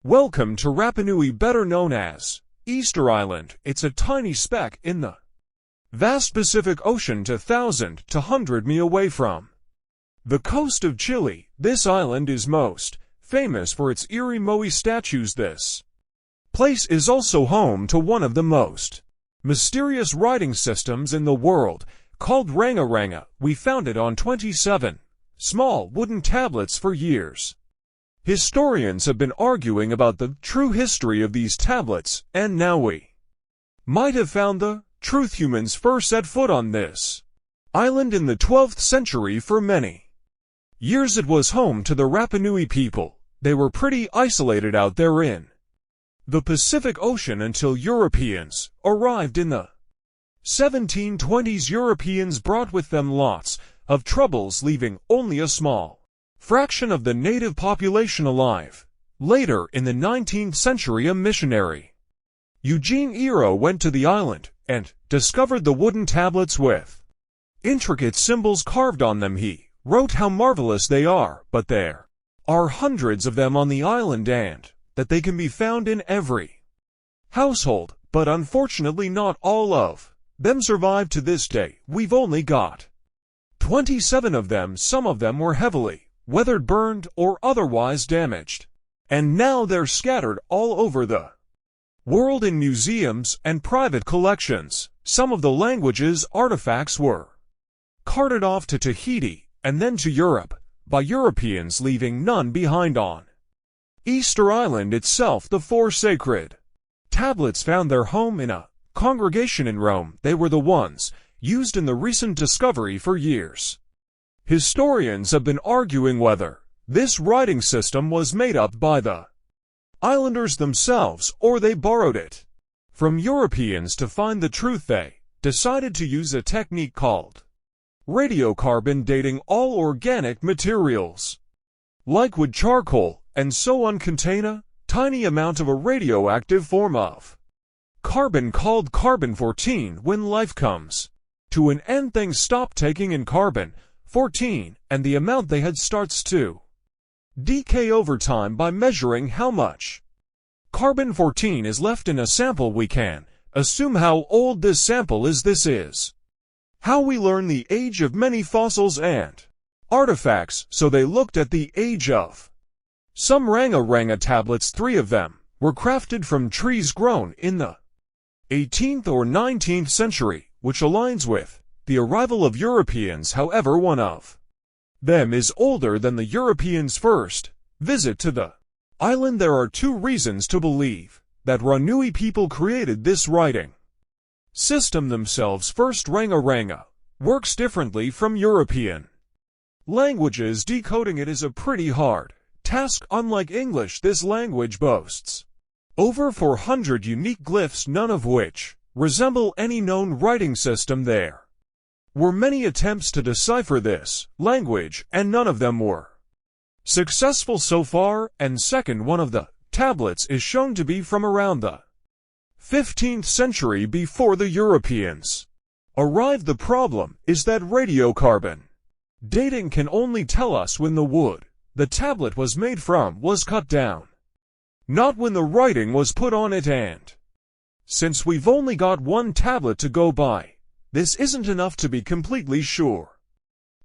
Welcome to Rapa Nui, better known as Easter Island. It's a tiny speck in the vast Pacific Ocean, 2,000 to 100 mi away from the coast of Chile. This island is most famous for its eerie Moai statues. This place is also home to one of the most mysterious writing systems in the world, called Ranga Ranga. We found it on 27 small wooden tablets for years. Historians have been arguing about the true history of these tablets, and now we might have found the truth. Humans first set foot on this island in the 12th century. For many years it was home to the Rapa Nui people. They were pretty isolated out there in the Pacific Ocean until Europeans arrived in the 1720s. Europeans brought with them lots of troubles, leaving only a small fraction of the native population alive. Later in the 19th century, a missionary, Eugene Iro, went to the island and discovered the wooden tablets with intricate symbols carved on them. He wrote how marvelous they are, but there are hundreds of them on the island and that they can be found in every household, but unfortunately not all of them survive to this day. We've only got 27 of them. Some of them were heavily weathered, burned, or otherwise damaged, and now they're scattered all over the world in museums and private collections. Some of the language's artifacts were carted off to Tahiti and then to Europe by Europeans, leaving none behind on Easter Island itself. The four sacred tablets found their home in a congregation in Rome. They were the ones used in the recent discovery. For years, historians have been arguing whether this writing system was made up by the islanders themselves or they borrowed it from Europeans. To find the truth, they decided to use a technique called radiocarbon dating. All organic materials like wood, charcoal, and so on contain a tiny amount of a radioactive form of carbon called carbon-14. When life comes to an end, things stop taking in carbon-14, and the amount they had starts to decay over time. By measuring how much carbon-14 is left in a sample, we can assume how old this sample is. This is how we learn the age of many fossils and artifacts. So they looked at the age of some Ranga Ranga tablets. 3 of them were crafted from trees grown in the 18th or 19th century, which aligns with the arrival of Europeans. However, one of them is older than the Europeans' first visit to the island. There are 2 reasons to believe that Ranui people created this writing system themselves. First, Ranga Ranga works differently from European languages. Decoding it is a pretty hard task. Unlike English, this language boasts over 400 unique glyphs, none of which resemble any known writing system. There were many attempts to decipher this language, and none of them were successful so far. And second, one of the tablets is shown to be from around the 15th century before the Europeans arrived. The problem is that radiocarbon dating can only tell us when the wood the tablet was made from was cut down, not when the writing was put on it. And since we've only got one tablet to go by, this isn't enough to be completely sure.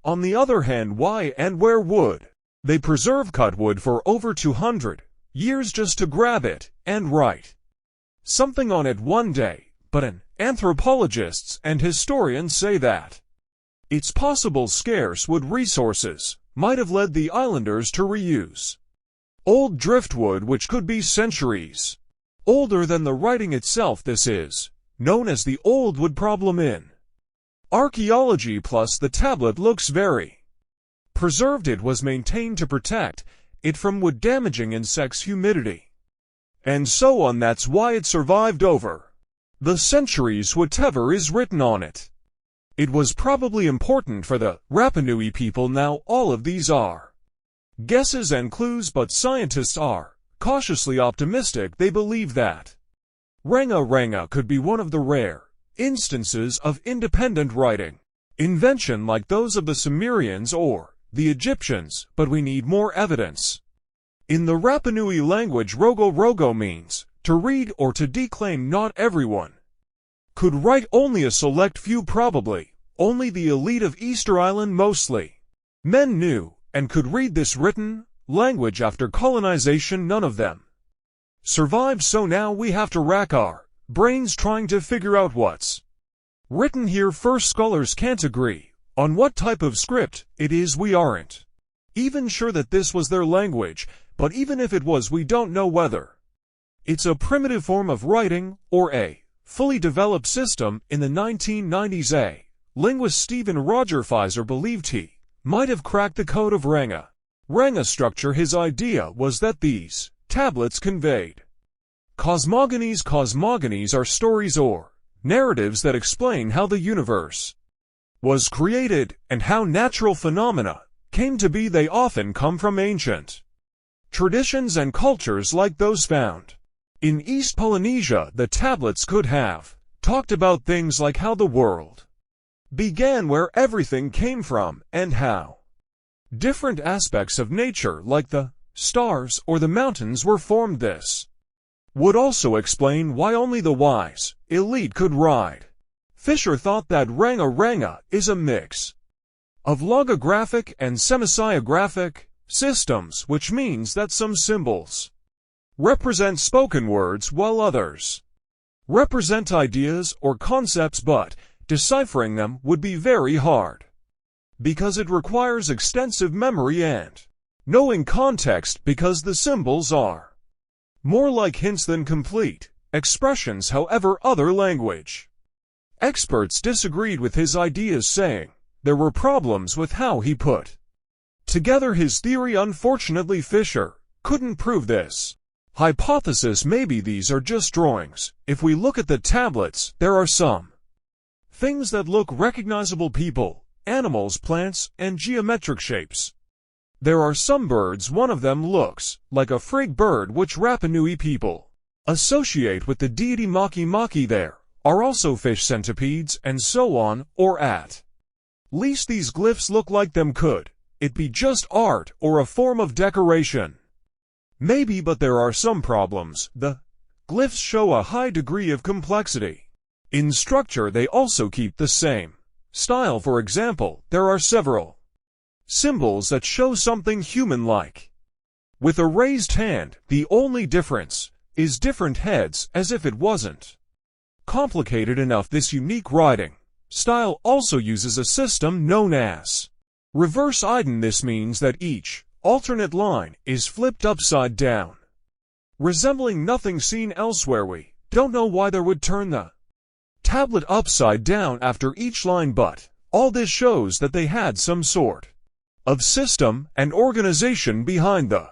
On the other hand, why and where would they preserve cut wood for over 200 years just to grab it and write something on it one day? But anthropologists and historians say that it's possible scarce wood resources might have led the islanders to reuse old driftwood, which could be centuries older than the writing itself. This is known as the old wood problem in archaeology. Plus, the tablet looks very preserved. It was maintained to protect it from wood damaging insects, humidity, and so on. That's why it survived over the centuries. Whatever is written on it, it was probably important for the Rapa Nui people. Now, all of these are guesses and clues, but scientists are cautiously optimistic. They believe that Ranga Ranga could be one of the rare instances of independent writing invention like those of the Sumerians or the Egyptians, but we need more evidence. In the Rapanui language, rogo rogo means to read or to declaim. Not everyone could write, only a select few, probably only the elite of Easter Island mostly. Men knew and could read this written language. After colonization, none of them survived, so now we have to rack our brains trying to figure out what's written here. First, scholars can't agree on what type of script it is. We aren't even sure that this was their language, but even if it was, we don't know whether it's a primitive form of writing or a fully developed system. In the 1990s, a linguist, Stephen Roger Pfizer, believed he might have cracked the code of Ranga structure. His idea was that these tablets conveyed cosmogonies. Cosmogonies are stories or narratives that explain how the universe was created and how natural phenomena came to be. They often come from ancient traditions and cultures like those found in East Polynesia. The tablets could have talked about things like how the world began, where everything came from, and how different aspects of nature like the stars or the mountains were formed. This would also explain why only the wise elite could ride. Fisher thought that Ranga is a mix of logographic and semisiographic systems, which means that some symbols represent spoken words while others represent ideas or concepts, but deciphering them would be very hard because it requires extensive memory and knowing context, because the symbols are more like hints than complete expressions. However, other language experts disagreed with his ideas, saying there were problems with how he put together his theory. Unfortunately, Fisher couldn't prove this hypothesis. Maybe these are just drawings. If we look at the tablets, there are some things that look recognizable: people, animals, plants, and geometric shapes. There are some birds. One of them looks like a frig bird, which Rapanui people associate with the deity Maki Maki. There are also fish, centipedes, and so on, or at least these glyphs look like them. Could it be just art or a form of decoration? Maybe, but there are some problems. The glyphs show a high degree of complexity in structure. They also keep the same style. For example, there are several symbols that show something human-like with a raised hand. The only difference is different heads, as if it wasn't complicated enough. This unique writing style also uses a system known as reverse Iden. This means that each alternate line is flipped upside down, resembling nothing seen elsewhere. We don't know why there would turn the tablet upside down after each line, but all this shows that they had some sort of system and organization behind the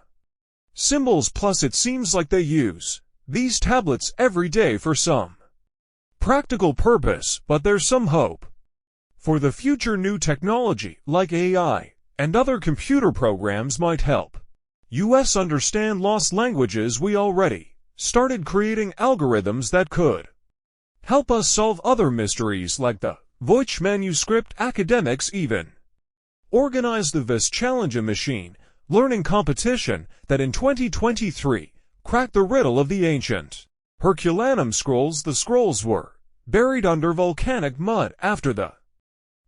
symbols. Plus, it seems like they use these tablets every day for some practical purpose, but there's some hope for the future. New technology like AI and other computer programs might help us understand lost languages. We already started creating algorithms that could help us solve other mysteries like the Voice manuscript. Academics even organized the VIS Challenge, a machine learning competition that in 2023 cracked the riddle of the ancient Herculanum scrolls. The scrolls were buried under volcanic mud after the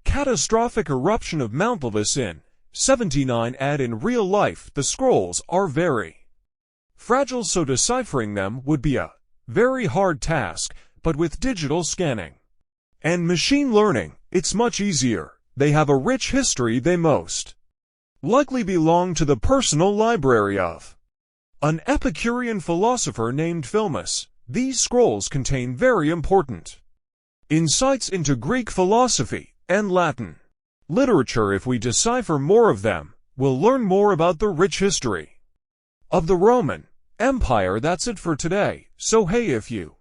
catastrophic eruption of Mount Elbrus in 79 AD. In real life, the scrolls are very fragile, so deciphering them would be a very hard task, but with digital scanning and machine learning, it's much easier. They have a rich history. They most likely belong to the personal library of an Epicurean philosopher named Philmus. These scrolls contain very important insights into Greek philosophy and Latin literature. If we decipher more of them, we'll learn more about the rich history of the Roman Empire. That's it for today. So hey, if you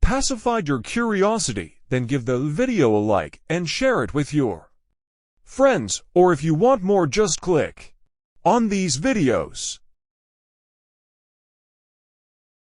pacified your curiosity, then give the video a like and share it with your friends, or if you want more, just click on these videos.